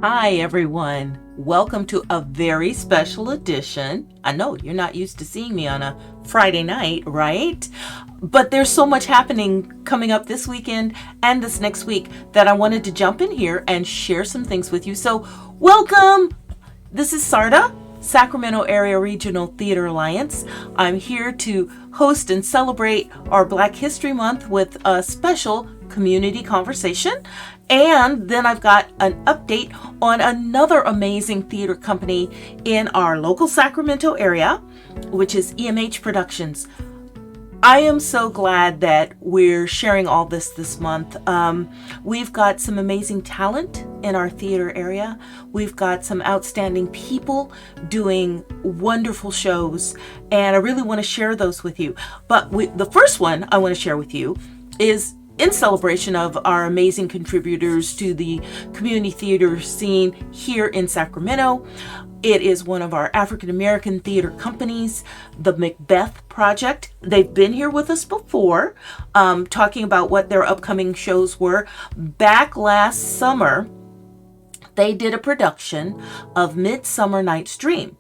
Hi, everyone. Welcome to a very special edition. I know you're not used to seeing me on a Friday night, right? But there's so much happening coming up this weekend and this next week that I wanted to jump in here and share some things with you. So, welcome. This is Sarda, Sacramento Area Regional Theater Alliance. I'm here to host and celebrate our Black History Month with a special community conversation. And then I've got an update on another amazing theater company in our local Sacramento area, which is EMH Productions. I am so glad that we're sharing all this month. We've got some amazing talent in our theater area. We've got some outstanding people doing wonderful shows, and I really want to share those with you. But the first one I want to share with you is in celebration of our amazing contributors to the community theater scene here in Sacramento. It is one of our African American theater companies, the Macbeth Project. They've been here with us before, talking about what their upcoming shows were. Back last summer, they did a production of Midsummer Night's Dream.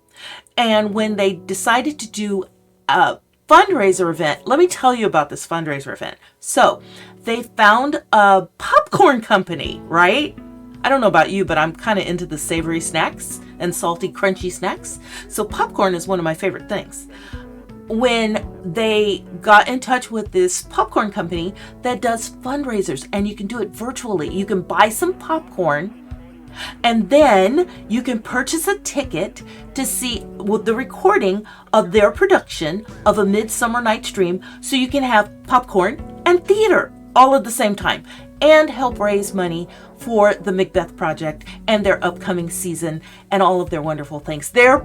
And when they decided to do a fundraiser event, let me tell you about this fundraiser event. So they found a popcorn company, right? I don't know about you, but I'm kind of into the savory snacks and salty, crunchy snacks. So popcorn is one of my favorite things. When they got in touch with this popcorn company that does fundraisers, and you can do it virtually. You can buy some popcorn, and then you can purchase a ticket to see the recording of their production of A Midsummer Night's Dream, so you can have popcorn and theater all at the same time and help raise money for the Macbeth Project and their upcoming season and all of their wonderful things. They're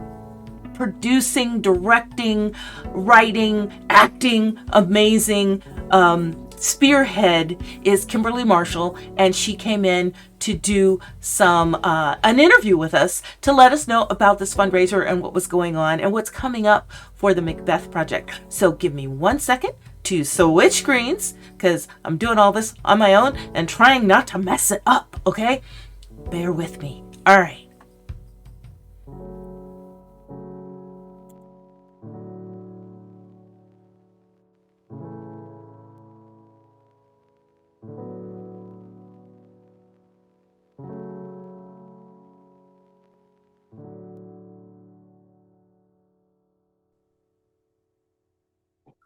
producing, directing, writing, acting, amazing. Spearhead is Khimberly Marshall, and she came in to do an interview with us to let us know about this fundraiser and what was going on and what's coming up for the Macbeth Project. So give me 1 second to switch screens, because I'm doing all this on my own and trying not to mess it up, okay? Bear with me. All right.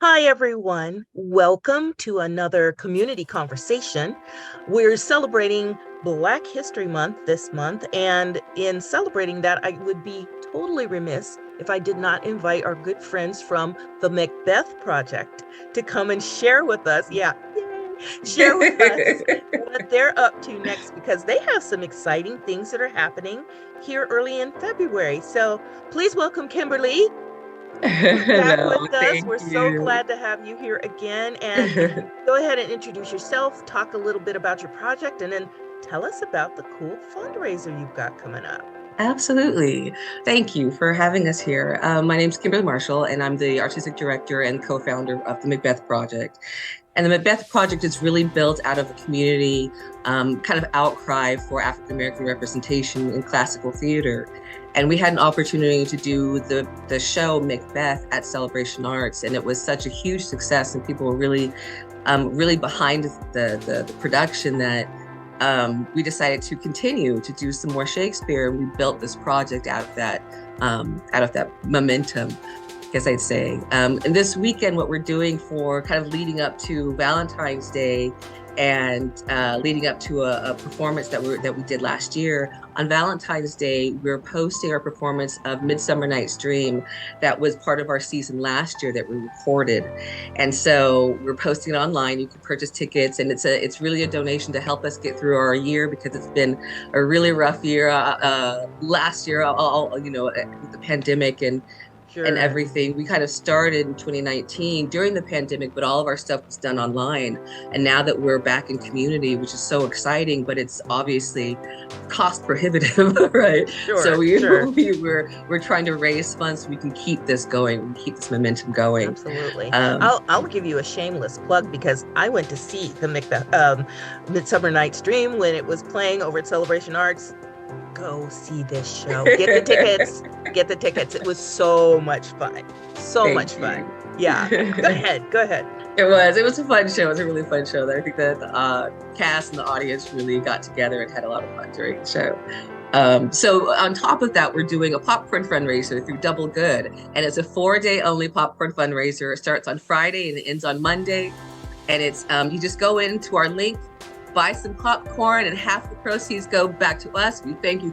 Hi, everyone. Welcome to another community conversation. We're celebrating Black History Month this month, and in celebrating that, I would be totally remiss if I did not invite our good friends from the Macbeth Project to come and share with us. Yeah, share with us what they're up to next, because they have some exciting things that are happening here early in February. So please welcome Khimberly back Hello, with us. thank We're so you. glad to have you here again. And go ahead and introduce yourself, talk a little bit about your project, and then tell us about the cool fundraiser you've got coming up. Absolutely. Thank you for having us here. My name is Khimberly Marshall, and I'm the artistic director and co-founder of the Macbeth Project. And the Macbeth Project is really built out of a community kind of outcry for African American representation in classical theater. And we had an opportunity to do the show Macbeth at Celebration Arts, and it was such a huge success, and people were really behind the production that we decided to continue to do some more Shakespeare, and we built this project out of that momentum, I guess I'd say. And this weekend, what we're doing for kind of leading up to Valentine's Day and leading up to a performance that we did last year, on Valentine's Day, we're posting our performance of Midsummer Night's Dream that was part of our season last year that we recorded. And so we're posting it online. You can purchase tickets, and it's really a donation to help us get through our year, because it's been a really rough year. Last year, with the pandemic and Sure. everything. We kind of started in 2019 during the pandemic, but all of our stuff was done online. And now that we're back in community, which is so exciting, but it's obviously cost prohibitive, right? Sure, So sure. we're trying to raise funds so we can keep this going, keep this momentum going. Absolutely. I'll give you a shameless plug, because I went to see the Midsummer Night's Dream when it was playing over at Celebration Arts Go see this show. Get the tickets. Get the tickets. It was so much fun. So much Thank fun. you. Yeah. Go ahead. Go ahead. It was a fun show. It was a really fun show. I think that the cast and the audience really got together and had a lot of fun during the show. So on top of that, we're doing a popcorn fundraiser through Double Good, and it's a 4-day only popcorn fundraiser. It starts on Friday and it ends on Monday. And it's you just go into our link, buy some popcorn, and half the proceeds go back to us. We thank you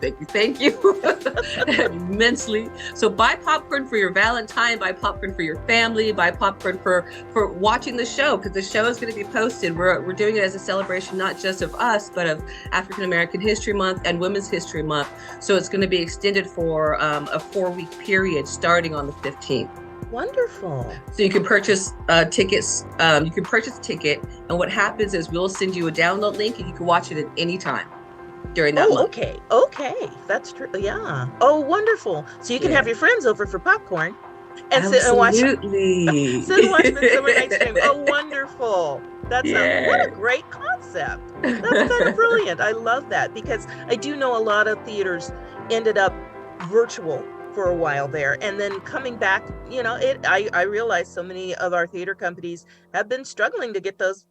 immensely. So buy popcorn for your Valentine, buy popcorn for your family, buy popcorn for watching the show, because the show is going to be posted. We're doing it as a celebration not just of us, but of African American History Month and Women's History Month. So it's going to be extended for a 4-week period starting on the 15th. Wonderful. So you can purchase tickets. You can purchase a ticket, and what happens is we'll send you a download link, and you can watch it at any time during that month. Okay, that's true. Yeah. Oh, wonderful. So you can have your friends over for popcorn and sit and watch. Sit and watch Midsummer Night's Dream. Oh, wonderful. What a great concept. That's kind of brilliant. I love that, because I do know a lot of theaters ended up virtual for a while there, and then coming back, I realize so many of our theater companies have been struggling to get those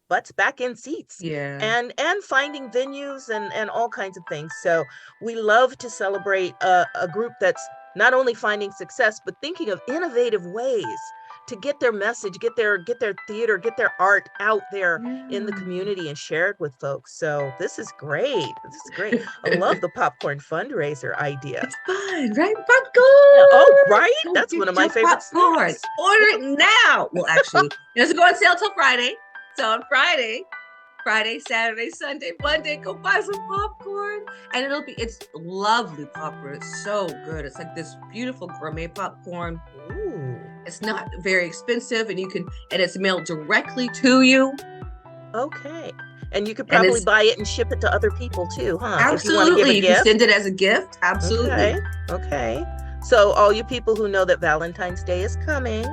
butts back in seats, and finding venues and all kinds of things. So we love to celebrate a group that's not only finding success, but thinking of innovative ways to get their message, get their theater, get their art out there in the community and share it with folks. So this is great. I love the popcorn fundraiser idea. It's fun, right? Popcorn. Oh, right. That's one of my favorite popcorn. Order it now. Well, actually, it doesn't go on sale till Friday. So on Friday, Saturday, Sunday, Monday, go buy some popcorn. And it's lovely popcorn. It's so good. It's like this beautiful gourmet popcorn. Ooh. It's not very expensive, and it's mailed directly to you. Okay. And you could probably buy it and ship it to other people too, huh? Absolutely. You can send it as a gift. Absolutely. Okay. So all you people who know that Valentine's Day is coming,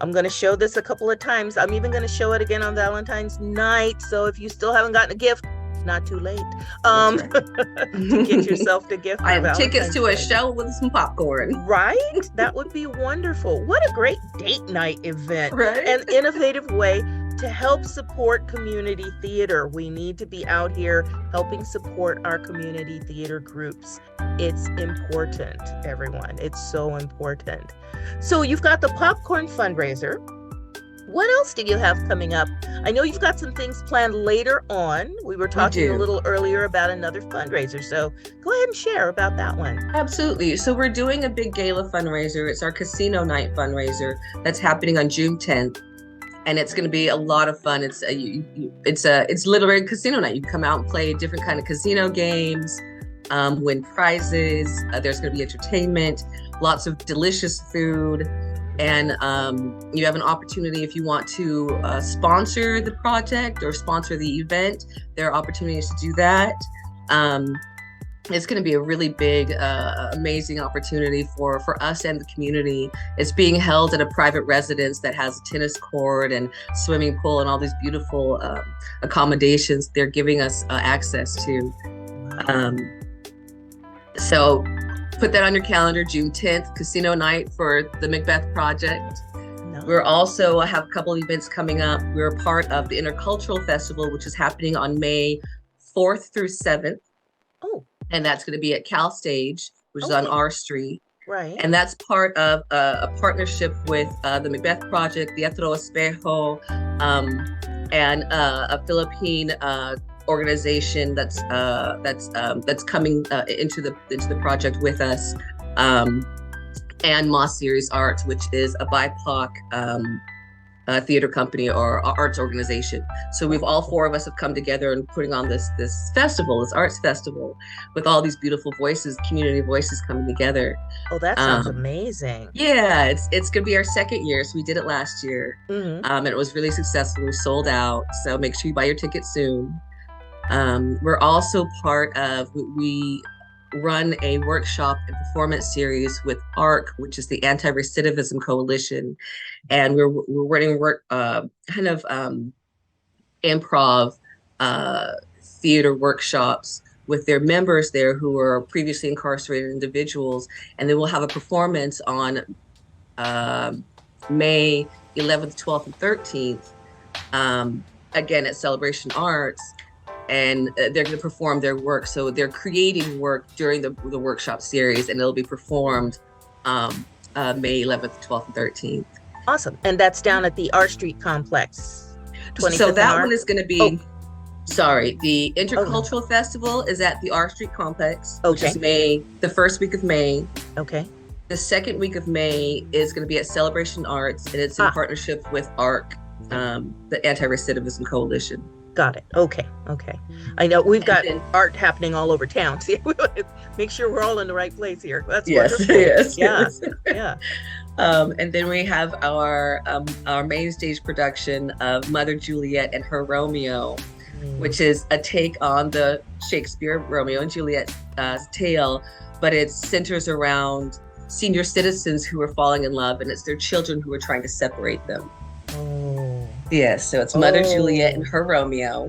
I'm going to show this a couple of times. I'm even going to show it again on Valentine's night. So if you still haven't gotten a gift, it's not too late to get yourself the gift. I have tickets to a show with some popcorn. Right? That would be wonderful. What a great date night event. Right? An innovative way to help support community theater. We need to be out here helping support our community theater groups. It's important, everyone. It's so important. So you've got the popcorn fundraiser. What else do you have coming up? I know you've got some things planned later on. We were talking a little earlier about another fundraiser. So go ahead and share about that one. Absolutely. So we're doing a big gala fundraiser. It's our casino night fundraiser that's happening on June 10th. And it's going to be a lot of fun. It's literally a casino night. You can come out and play different kind of casino games, win prizes. There's going to be entertainment, lots of delicious food. And you have an opportunity, if you want to sponsor the project or sponsor the event, there are opportunities to do that. It's going to be a really big, amazing opportunity for us and the community. It's being held at a private residence that has a tennis court and swimming pool and all these beautiful accommodations they're giving us access to. So put that on your calendar, June 10th, casino night for the Macbeth Project. No. We're also have a couple of events coming up. We're a part of the Intercultural Festival, which is happening on May 4th through 7th. Oh. And that's going to be at Cal Stage, which is on R Street. Right. And that's part of a partnership with the Macbeth Project, the Teatro Espejo, and a Philippine organization that's coming into the project with us, and Moss Series Arts, which is a BIPOC theater company or arts organization. So we've all four of us have come together and putting on this festival, this arts festival, with all these beautiful voices, community voices coming together. Oh, that sounds amazing. Yeah, it's gonna be our second year. So we did it last year, and it was really successful. We sold out. So make sure you buy your ticket soon. We're also part of, we run a workshop and performance series with ARC, which is the Anti-Recidivism Coalition. And we're running improv theater workshops with their members there who are previously incarcerated individuals, and then we'll have a performance on um, May 11th, 12th, and 13th, again at Celebration Arts, and they're going to perform their work. So they're creating work during the workshop series, and it'll be performed May 11th, 12th, and 13th. Awesome. And that's down at the R Street complex. So that one is going to be, sorry, the Intercultural Festival is at the R Street complex, which is the first week of May. Okay. The second week of May is going to be at Celebration Arts, and it's in partnership with ARC, the Anti-Recidivism Coalition. Got it. Okay. I know we've got art happening all over town. So we want to make sure we're all in the right place here. That's wonderful. Yeah. And then we have our main stage production of Mother Juliet and Her Romeo, which is a take on the Shakespeare Romeo and Juliet tale, but it centers around senior citizens who are falling in love, and it's their children who are trying to separate them. Oh. Yes, so it's Mother Juliet and Her Romeo.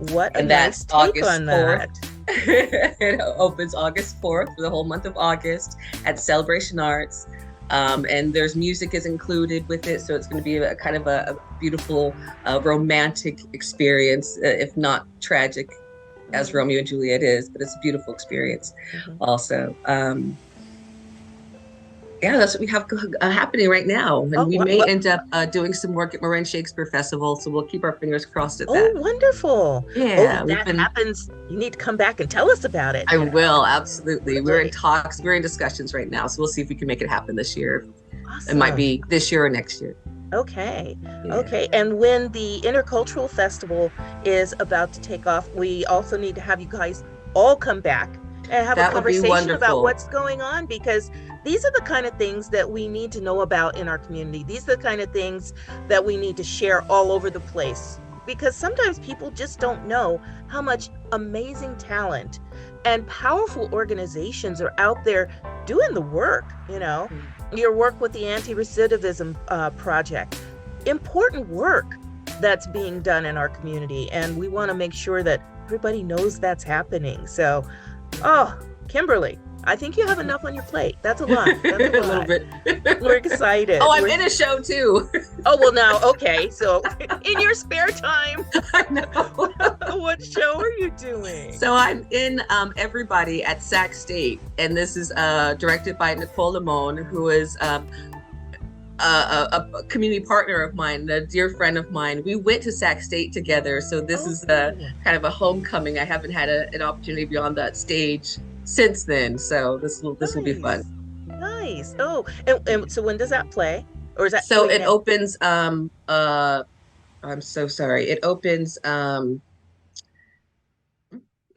What a nice take August on 4th. That. It opens August 4th for the whole month of August at Celebration Arts. And there's music is included with it, so it's going to be a kind of a beautiful romantic experience, if not tragic as Romeo and Juliet is, but it's a beautiful experience also. Yeah, that's what we have happening right now. And we may end up doing some work at Marin Shakespeare Festival, so we'll keep our fingers crossed at that. Oh, wonderful. Yeah. If that happens, you need to come back and tell us about it. I will, absolutely. We're in talks, we're in discussions right now, so we'll see if we can make it happen this year. Awesome. It might be this year or next year. Okay. Yeah. Okay. And when the Intercultural Festival is about to take off, we also need to have you guys all come back and have a conversation about what's going on, because these are the kind of things that we need to know about in our community. These are the kind of things that we need to share all over the place, because sometimes people just don't know how much amazing talent and powerful organizations are out there doing the work. You know, your work with the Anti-Recidivism Project, important work that's being done in our community. And we want to make sure that everybody knows that's happening. So, Khimberly, I think you have enough on your plate. That's a lot. That's a little bit. We're excited. I'm in a show too. Well, now, okay. So in your spare time, I know. What show are you doing? So I'm in Everybody at Sac State, and this is directed by Nicole Limon, who is a community partner of mine, a dear friend of mine. We went to Sac State together, so this is kind of a homecoming. I haven't had an opportunity to be on that stage since then, so this will be fun. Nice. Oh, and so when does that play? Or is that so it opens I'm so sorry. It opens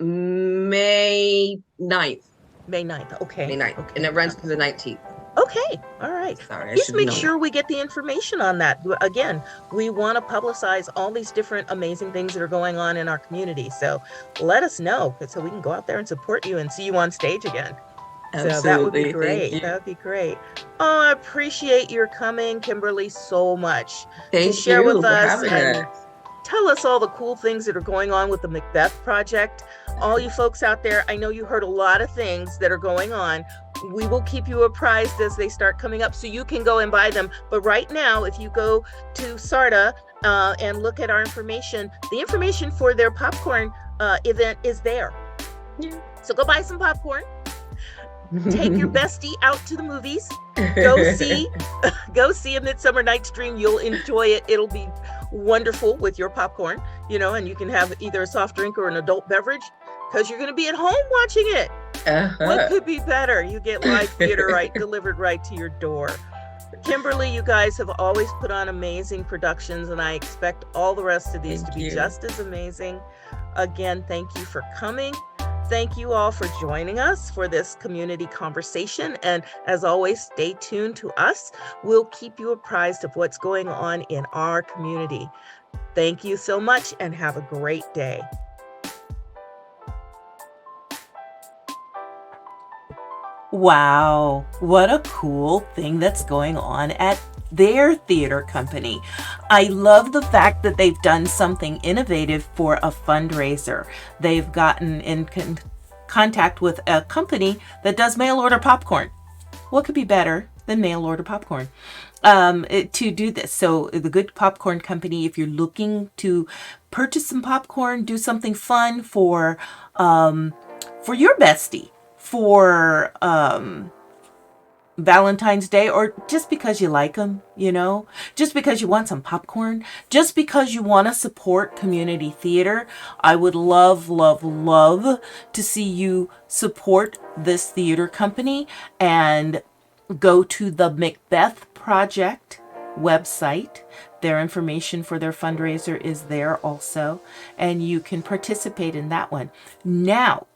May 9th. May 9th. Okay. May 9th. Okay. And it runs to the 19th. Okay. All right. Sorry, just make sure we get the information on that. Again, we want to publicize all these different amazing things that are going on in our community. So let us know, so we can go out there and support you and see you on stage again. Absolutely. So that would be great. That would be great. Oh, I appreciate your coming, Khimberly, so much. Thank you to share with for us having and tell us all the cool things that are going on with the Macbeth Project. All you folks out there, I know you heard a lot of things that are going on. We will keep you apprised as they start coming up, so you can go and buy them. But right now, if you go to SARTA and look at our information, the information for their popcorn event is there. Yeah. So go buy some popcorn. Take your bestie out to the movies. Go see A Midsummer Night's Dream. You'll enjoy it. It'll be wonderful with your popcorn, and you can have either a soft drink or an adult beverage, because you're going to be at home watching it. What could be better? You get live theater delivered right to your door. Khimberly, you guys have always put on amazing productions, and I expect all the rest of these to be just as amazing. Again, thank you for coming. Thank you all for joining us for this community conversation. And as always, stay tuned to us. We'll keep you apprised of what's going on in our community. Thank you so much, and have a great day. Wow, what a cool thing that's going on at their theater company. I love the fact that they've done something innovative for a fundraiser. They've gotten in contact with a company that does mail order popcorn. What could be better than mail order popcorn to do this? So the Good Popcorn Company, if you're looking to purchase some popcorn, do something fun for your bestie, for Valentine's Day, or just because you like them, just because you want some popcorn, just because you want to support community theater, I would love, love, love to see you support this theater company and go to the Macbeth Project website. Their information for their fundraiser is there also, and you can participate in that one. Now,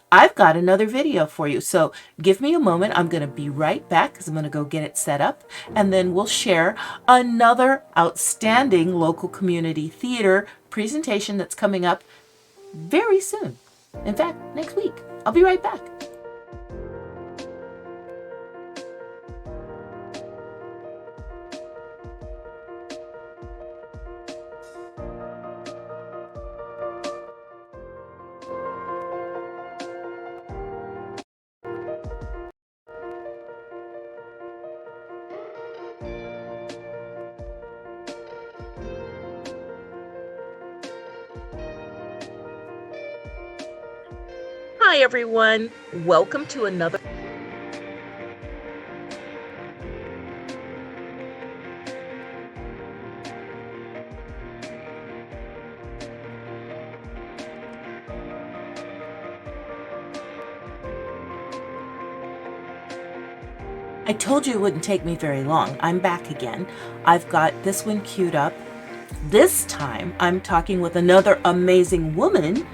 I've got another video for you, so give me a moment. I'm going to be right back because I'm going to go get it set up, and then we'll share another outstanding local community theater presentation that's coming up very soon. In fact, next week. I'll be right back. Hi, everyone. Welcome to another. I told you it wouldn't take me very long. I'm back again. I've got this one queued up. This time, I'm talking with another amazing woman.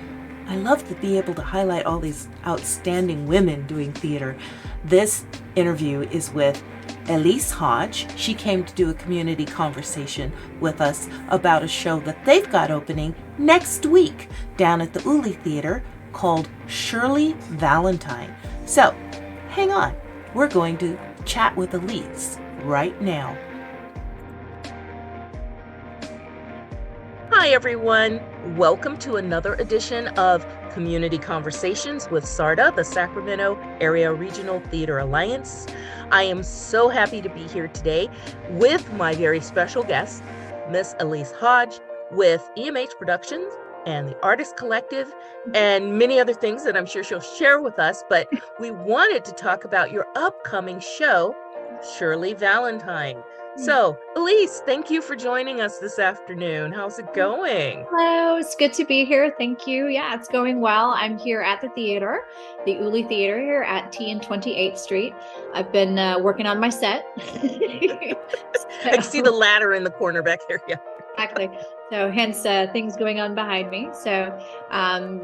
I love to be able to highlight all these outstanding women doing theater. This interview is with Elise Hodge. She came to do a community conversation with us about a show that they've got opening next week down at the Uli Theater called Shirley Valentine. So, hang on. We're going to chat with Elise right now. Hi, everyone. Welcome to another edition of Community Conversations with SARTA, the Sacramento Area Regional Theater Alliance. I am so happy to be here today with my very special guest, Miss Elise Hodge, with EMH Productions and the Artist Collective, and many other things that I'm sure she'll share with us. But we wanted to talk about your upcoming show, Shirley Valentine. So, Elise, thank you for joining us this afternoon. How's it going? Hello, it's good to be here. Thank you. Yeah, it's going well. I'm here at the theater, the Uli Theater here at T and 28th Street. I've been working on my set. I see the ladder in the corner back there. Yeah. Exactly. So hence things going on behind me. So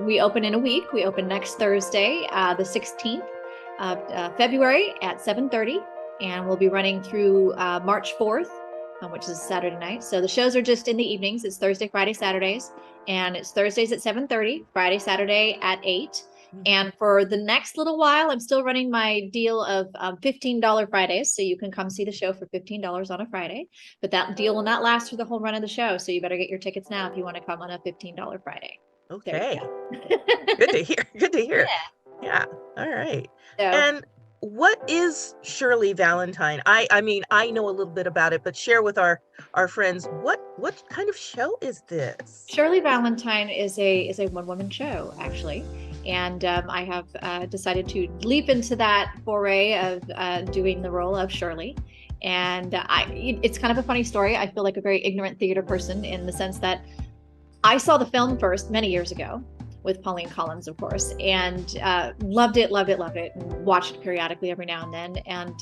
we open in a week. We open next Thursday, the 16th of February at 7:30. And we'll be running through March 4th, which is Saturday night. So the shows are just in the evenings. It's Thursday, Friday, Saturdays. And it's Thursdays at 7:30, Friday, Saturday at 8. Mm-hmm. And for the next little while, I'm still running my deal of $15 Fridays. So you can come see the show for $15 on a Friday. But that deal will not last through the whole run of the show. So you better get your tickets now if you want to come on a $15 Friday. Okay. Good to hear. Good to hear. Yeah. All right. So, and what is Shirley Valentine? I mean, I know a little bit about it, but share with our friends, what kind of show is this? Shirley Valentine is a one-woman show, actually. And I have decided to leap into that foray of doing the role of Shirley. And it's kind of a funny story. I feel like a very ignorant theater person in the sense that I saw the film first many years ago with Pauline Collins, of course, and loved it, and watched it periodically every now and then. And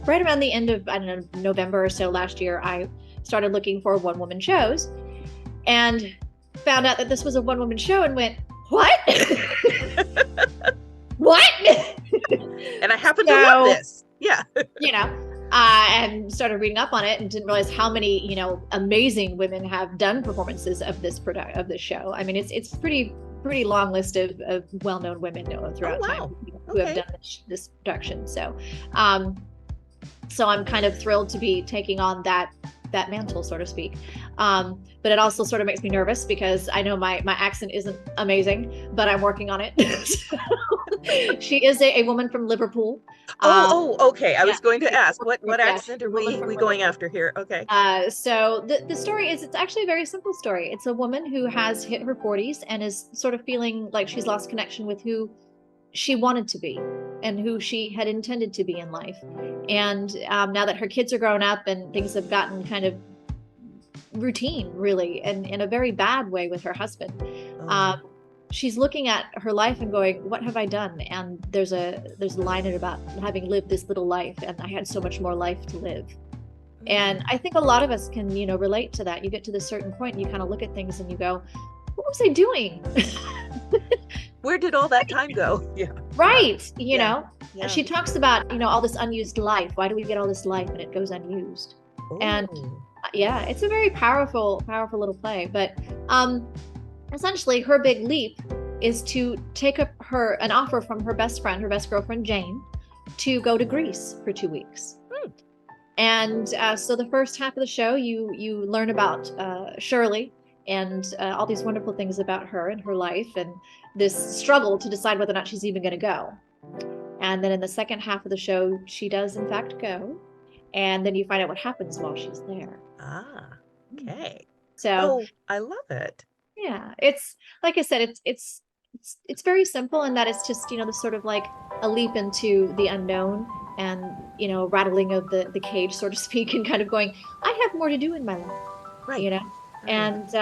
right around the end of, I don't know, November or so last year, I started looking for one-woman shows and found out that this was a one-woman show and went, what? What? And I happen to love this. Yeah. And started reading up on it and didn't realize how many, amazing women have done performances of this show. I mean, it's pretty long list of well-known women throughout time who have done this production. So, so I'm kind of thrilled to be taking on that that mantle, so to speak. But it also sort of makes me nervous because I know my accent isn't amazing, but I'm working on it. She is a woman from Liverpool. Okay. I Yeah. was going to ask, what Yeah, accent are we going after here? Okay. So the story is, it's actually a very simple story. It's a woman who has hit her 40s and is sort of feeling like she's lost connection with who she wanted to be and who she had intended to be in life. And now that her kids are grown up and things have gotten kind of routine, really, and in a very bad way with her husband, she's looking at her life and going, what have I done? And there's a line in about having lived this little life, and I had so much more life to live. And I think a lot of us can, relate to that. You get to this certain point and you kind of look at things and you go, what was I doing? Where did all that time go? Yeah. Right. You Yeah. know, and she talks about, all this unused life. Why do we get all this life and it goes unused? And yeah, it's a very powerful little play. But essentially her big leap is to take up an offer from her best girlfriend, Jane, to go to Greece for 2 weeks. And so the first half of the show, you learn about Shirley and all these wonderful things about her and her life and this struggle to decide whether or not she's even going to go. And then in the second half of the show, she does in fact go. And then you find out what happens while she's there. Okay. So I love it. yeah, it's like I said, it's very simple in that it's just, the sort of like a leap into the unknown and, rattling of the cage, so to speak, and kind of going, I have more to do in my life. Right. Right. And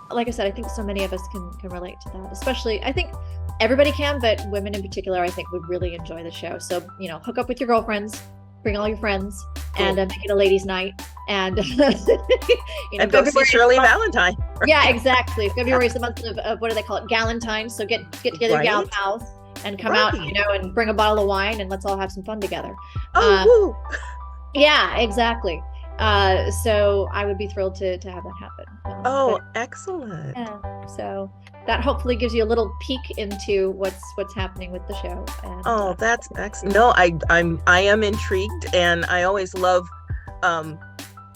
like I said, I think so many of us can relate to that, especially, I think everybody can, but women in particular, I think would really enjoy the show. So, hook up with your girlfriends, bring all your friends, and make it a ladies' night. And and go see Shirley Valentine. Right? Yeah, exactly. February is the month of what do they call it? Galentine's. So get together, gal pals, and come out, and bring a bottle of wine, and let's all have some fun together. Yeah, exactly. So I would be thrilled to have that happen. Excellent. Yeah. So that hopefully gives you a little peek into what's happening with the show. And, that's excellent. No, I am intrigued, and I always love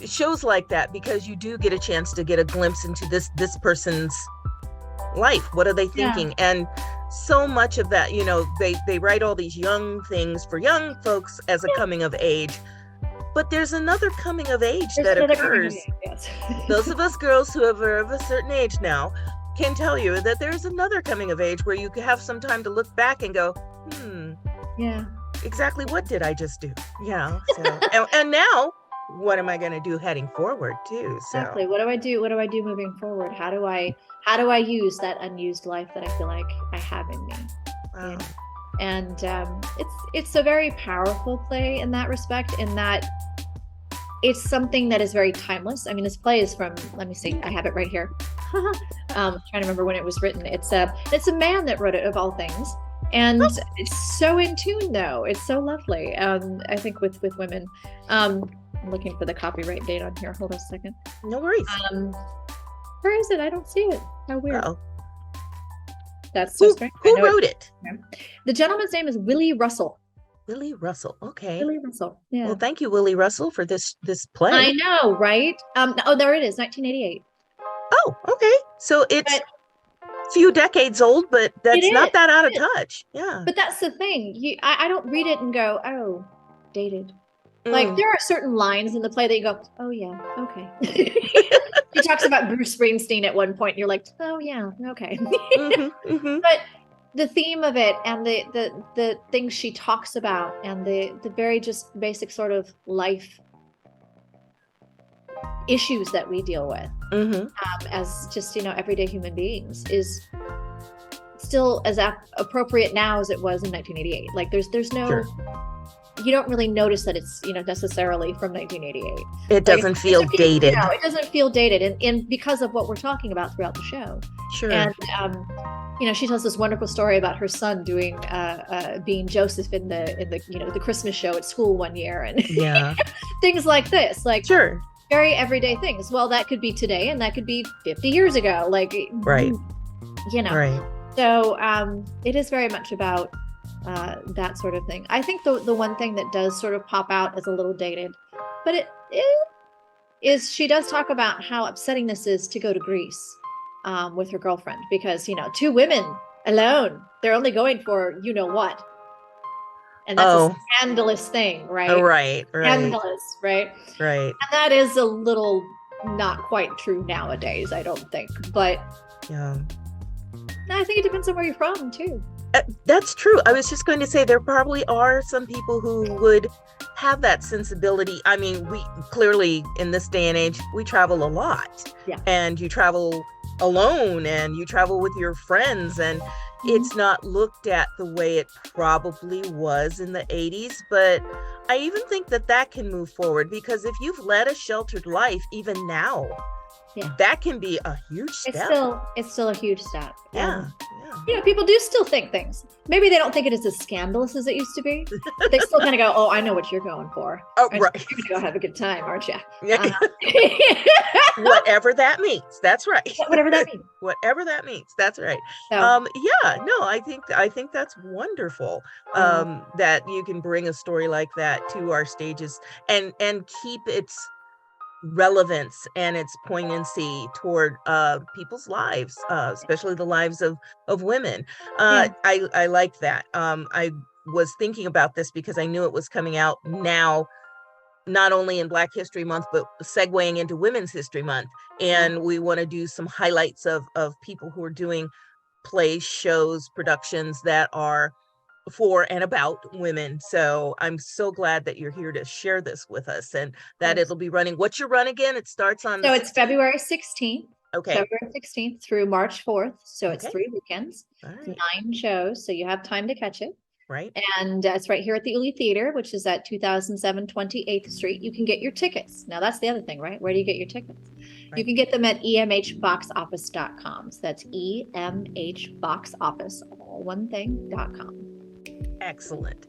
shows like that because you do get a chance to get a glimpse into this person's life. What are they thinking? Yeah. And so much of that, they write all these young things for young folks as a coming of age. But there's another coming of age that occurs. Yes. Those of us girls who are of a certain age now can tell you that there's another coming of age where you have some time to look back and go, yeah, exactly what did I just do? Yeah. So, and now, what am I going to do heading forward too? So. Exactly. What do I do? What do I do moving forward? How do I use that unused life that I feel like I have in me? Wow. And it's a very powerful play in that respect, in that it's something that is very timeless. I mean, this play is from, let me see, I have it right here. Trying to remember when it was written. It's a man that wrote it, of all things. And it's so in tune, though. It's so lovely. I think with women. I'm looking for the copyright date on here. Hold on a second. No worries. Where is it? I don't see it. How weird. Uh-oh. That's so strange. Who wrote it? The gentleman's name is Willie Russell. Willie Russell. Okay. Willie Russell. Yeah. Well, thank you, Willie Russell, for this play. I know, right? There it is, 1988. Oh, okay. So it's a few decades old, but that's not that out of touch. Yeah. But that's the thing. I don't read it and go, oh, dated. Like, there are certain lines in the play that you go, oh yeah, okay. She talks about Bruce Springsteen at one point, and you're like, oh yeah, okay. But the theme of it and the things she talks about and the very just basic sort of life issues that we deal with as just, everyday human beings is still as appropriate now as it was in 1988. Like, there's no... Sure. You don't really notice that it's, necessarily from 1988. It doesn't feel dated. No, it doesn't feel dated. And because of what we're talking about throughout the show. Sure. And, she tells this wonderful story about her son doing, being Joseph in the Christmas show at school one year. And things like this, like sure, very everyday things. Well, that could be today and that could be 50 years ago. Like, right. Right. So it is very much about that sort of thing. I think the one thing that does sort of pop out as a little dated, but is she does talk about how upsetting this is to go to Greece with her girlfriend, because, you know, two women alone, they're only going for, you know what, and that's a scandalous thing, right? Right, Scandalous, right? right. And that is a little not quite true nowadays, I don't think. But Yeah. I think it depends on where you're from too. That's true. I was just going to say there probably are some people who would have that sensibility. I mean, we clearly in this day and age, we travel a lot. Yeah. And you travel alone and you travel with your friends, and it's not looked at the way it probably was in the 80s. But I even think that can move forward, because if you've led a sheltered life, even now, that can be a huge step. It's still a huge step. Yeah. You know, people do still think things. Maybe they don't think it is as scandalous as it used to be, but they still kind of go, "Oh, I know what you're going for. Oh, right. You're gonna go have a good time, aren't you?" Whatever that means. That's right. Whatever that means. Whatever that means. That's right. So, I think that's wonderful. That you can bring a story like that to our stages and keep its relevance and its poignancy toward people's lives, especially the lives of women. I like that. I was thinking about this because I knew it was coming out now, not only in Black History Month, but segueing into Women's History Month. And we want to do some highlights of people who are doing plays, shows, productions that are for and about women. So I'm so glad that you're here to share this with us, and that it'll be running. What's your run again? It starts on. So it's February 16th. Okay. February 16th through March 4th. So it's 3 weekends, right. 9 shows. So you have time to catch it. Right. And it's right here at the Uli Theater, which is at 2007 28th Street. You can get your tickets. Now that's the other thing, right? Where do you get your tickets? Right. You can get them at emhboxoffice.com. So that's emhboxoffice, all one thing.com. Excellent.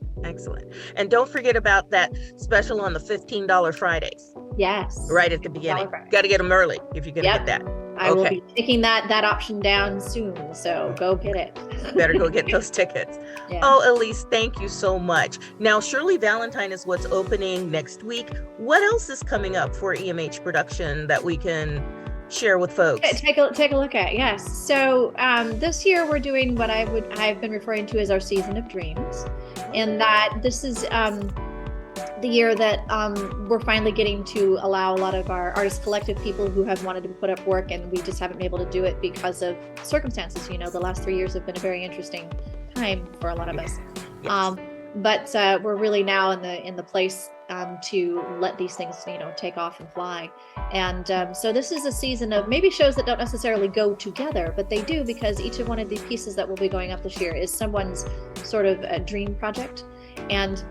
And don't forget about that special on the $15 Fridays. Yes. Right at the beginning. Got to get them early if you're going to get that. I will be taking that option down soon. So go get it. Better go get those tickets. Yeah. Oh, Elise, thank you so much. Now, Shirley Valentine is what's opening next week. What else is coming up for EMH Production that we can share with folks? Take a look at. Yes. So this year we're doing what I've been referring to as our season of dreams, in that this is the year that we're finally getting to allow a lot of our artist collective people who have wanted to put up work, and we just haven't been able to do it because of circumstances. You know, the last 3 years have been a very interesting time for a lot of us. Yes. But we're really now in the place to let these things, you know, take off and fly. And so this is a season of maybe shows that don't necessarily go together, but they do, because each of one of the pieces that will be going up this year is someone's sort of a dream project. And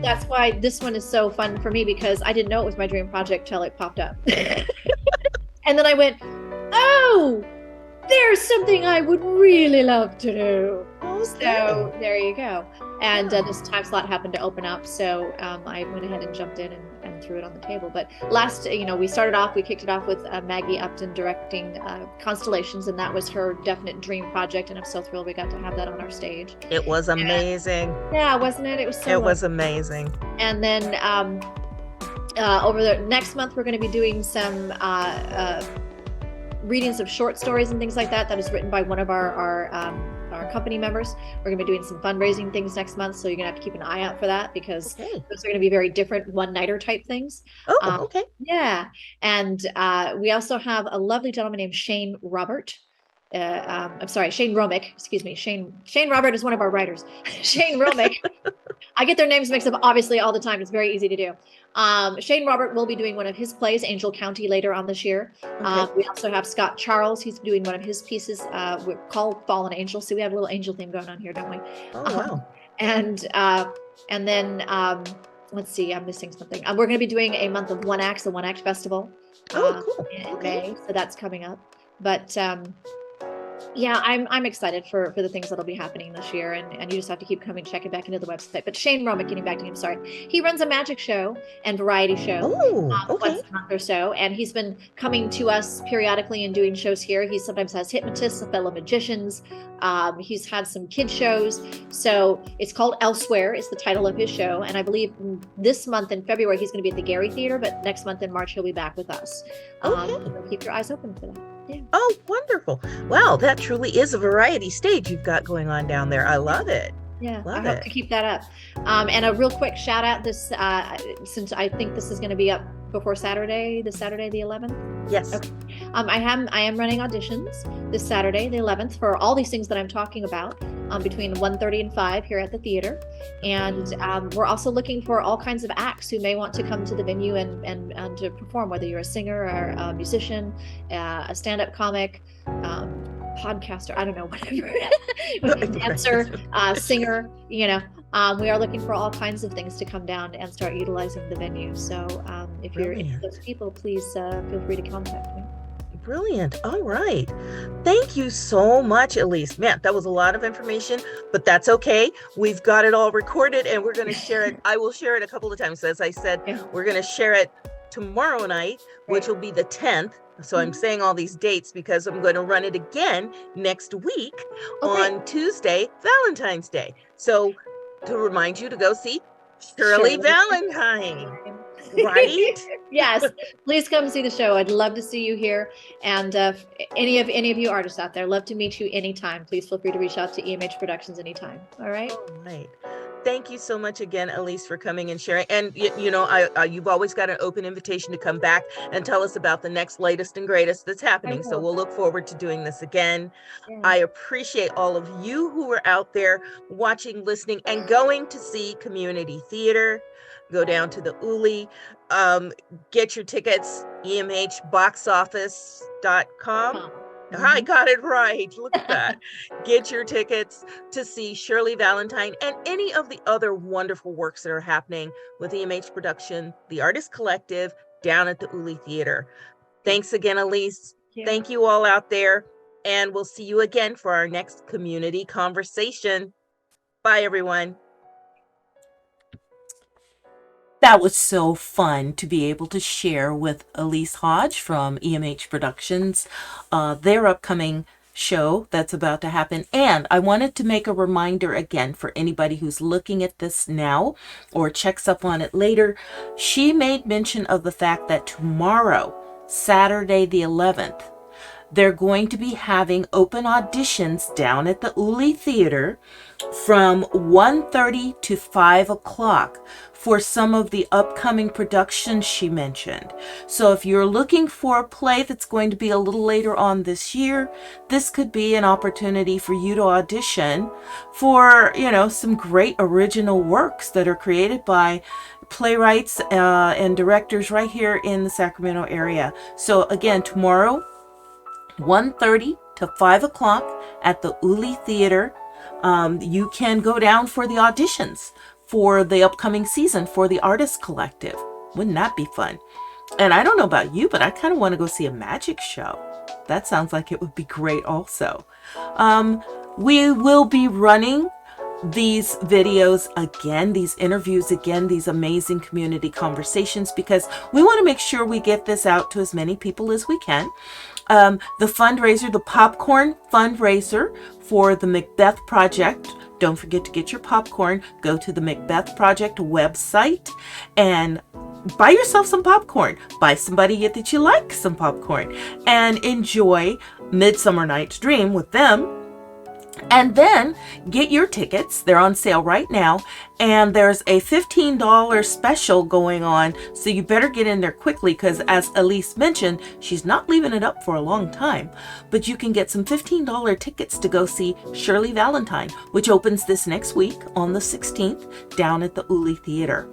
that's why this one is so fun for me, because I didn't know it was my dream project till it popped up. And then I went, oh, there's something I would really love to do. Okay. So there you go. And this time slot happened to open up, so I went ahead and jumped in and threw it on the table. But we kicked it off with Maggie Upton directing Constellations, and that was her definite dream project, and I'm so thrilled we got to have that on our stage. It was amazing. Yeah, wasn't it? It was so. It was amazing. And then over the next month, we're going to be doing some readings of short stories and things like that. That is written by one of our company members. We're going to be doing some fundraising things next month, so you're going to have to keep an eye out for that, because those are going to be very different one-nighter type things. Oh, okay. Yeah. And we also have a lovely gentleman named Shane Robert. Shane Romick. Excuse me. Shane Robert is one of our writers. Shane Romick. I get their names mixed up obviously all the time. It's very easy to do. Shane Robert will be doing one of his plays, Angel County, later on this year. Okay. We also have Scott Charles. He's doing one of his pieces called Fallen Angel. So we have a little angel theme going on here, don't we? Oh, wow. And then let's see, I'm missing something. We're going to be doing a month of One Act, the One Act Festival. Oh, cool. In May, so that's coming up. But Yeah, I'm excited for the things that'll be happening this year, and you just have to keep checking back into the website. But Shane Romick, getting back to him, sorry, he runs a magic show and variety show Oh, okay. once a month or so, and he's been coming to us periodically and doing shows here. He sometimes has hypnotists, fellow magicians. He's had some kid shows, so it's called Elsewhere. Is the title of his show, and I believe this month in February he's going to be at the Gary Theater, but next month in March he'll be back with us. Okay. So keep your eyes open for that. Yeah. Oh, wonderful. Wow, that truly is a variety stage you've got going on down there. I love it. Yeah, Love I hope it. to keep that up. And a real quick shout out this, since I think this is going to be up before Saturday the 11th. Yes. Okay. I am running auditions this Saturday, the 11th, for all these things that I'm talking about, between 1:30 and 5 here at the theater. And we're also looking for all kinds of acts who may want to come to the venue and to perform, whether you're a singer or a musician, a stand-up comic, podcaster, I don't know, whatever, dancer, singer, we are looking for all kinds of things to come down and start utilizing the venue. So if you're into those people, please feel free to contact me. Brilliant. All right. Thank you so much, Elise. Man, that was a lot of information, but that's okay. We've got it all recorded and we're going to share it. I will share it a couple of times. As I said, we're going to share it tomorrow night, which will be the 10th. So I'm saying all these dates because I'm going to run it again next week on Tuesday, Valentine's Day. So to remind you to go see Shirley Valentine, right? Yes, please come see the show. I'd love to see you here. And any of you artists out there, love to meet you anytime. Please feel free to reach out to EMH Productions anytime. All right. All right. Thank you so much again, Elise, for coming and sharing. And you've always got an open invitation to come back and tell us about the next latest and greatest that's happening. So we'll look forward to doing this again. Yeah. I appreciate all of you who are out there watching, listening, and going to see community theater. Go down to the Uli, get your tickets, emhboxoffice.com. I got it right. Look at that. Get your tickets to see Shirley Valentine and any of the other wonderful works that are happening with EMH Production, the Artist Collective, down at the Uli Theater. Thanks again, Elise. Thank you all out there. And we'll see you again for our next community conversation. Bye, everyone. That was so fun to be able to share with Elise Hodge from EMH Productions, their upcoming show that's about to happen. And I wanted to make a reminder again for anybody who's looking at this now or checks up on it later. She made mention of the fact that tomorrow, Saturday the 11th, they're going to be having open auditions down at the Uli Theater from 1:30 to 5 o'clock for some of the upcoming productions she mentioned. So if you're looking for a play that's going to be a little later on this year, this could be an opportunity for you to audition for, some great original works that are created by playwrights and directors right here in the Sacramento area. So again, tomorrow, 1:30 to 5 o'clock at the Uli Theater. You can go down for the auditions for the upcoming season for the Artist Collective. Wouldn't that be fun? And I don't know about you, but I kind of want to go see a magic show. That sounds like it would be great also. We will be running these videos again, these interviews again, these amazing community conversations, because we want to make sure we get this out to as many people as we can. The fundraiser, the popcorn fundraiser for the Macbeth Project. Don't forget to get your popcorn. Go to the Macbeth Project website and buy yourself some popcorn. Buy somebody that you like some popcorn and enjoy Midsummer Night's Dream with them. And then get your tickets. They're on sale right now. And there's a $15 special going on. So you better get in there quickly because, as Elise mentioned, she's not leaving it up for a long time. But you can get some $15 tickets to go see Shirley Valentine, which opens this next week on the 16th down at the Uli Theater.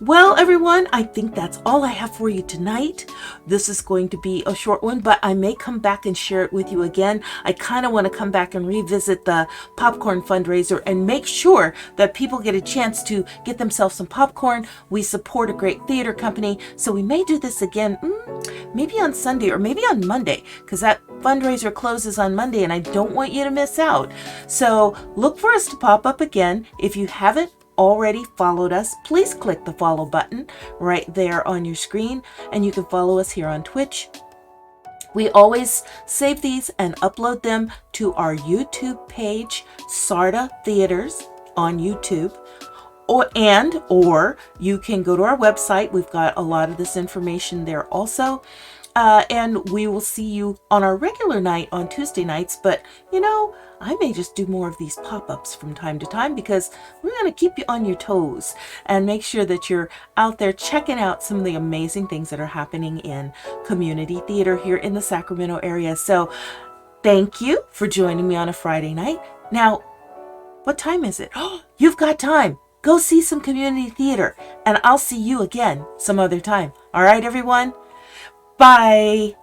Well, everyone, I think that's all I have for you tonight. This is going to be a short one, but I may come back and share it with you again. I kind of want to come back and revisit the popcorn fundraiser and make sure that people get a chance to get themselves some popcorn. We support a great theater company, so we may do this again, maybe on Sunday or maybe on Monday, because that fundraiser closes on Monday and I don't want you to miss out. So look for us to pop up again. If you haven't already followed us, please click the follow button right there on your screen, and you can follow us here on Twitch. We always save these and upload them to our YouTube page, Sarda Theaters on YouTube, or you can go to our website. We've got a lot of this information there also. And we will see you on our regular night on Tuesday nights. But, I may just do more of these pop-ups from time to time because we're going to keep you on your toes and make sure that you're out there checking out some of the amazing things that are happening in community theater here in the Sacramento area. So thank you for joining me on a Friday night. Now, what time is it? Oh, you've got time. Go see some community theater, and I'll see you again some other time. All right, everyone? Bye.